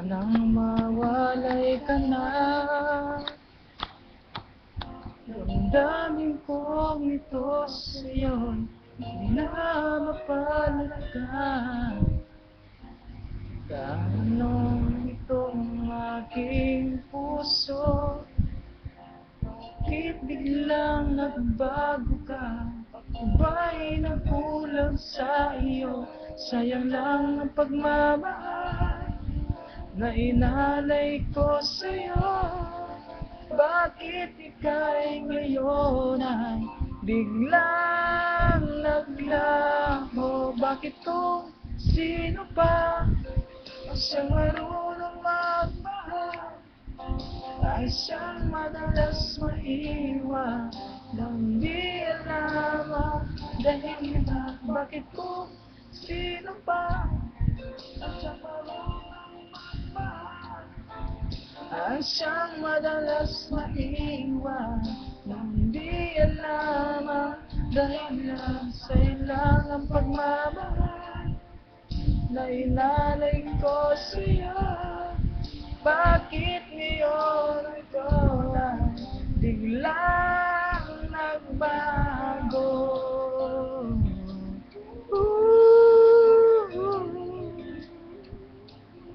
Sanang mawalay ka na. Damdamin kong ito sa'yo'y hindi na mapalaga. Tanong itong aking puso, bakit biglang nagbago ka? Ako ba'y nagkulang sa iyo? Sayang lang ang pagmamahal na inalay ko sa'yo. Bakit ika'y ngayon ay biglang naglaho? Bakit kung sino pa ang siyang marunong magmahal ay siyang madalas maiwan nang di alam ang dahilan? Bakit kung sino pa ang siyang marunong magmahal ay siyang madalas maiwan nang di alam ang dahilan? Sa'yo lang ang pagmamahal na inalay ko sa'yo. Bakit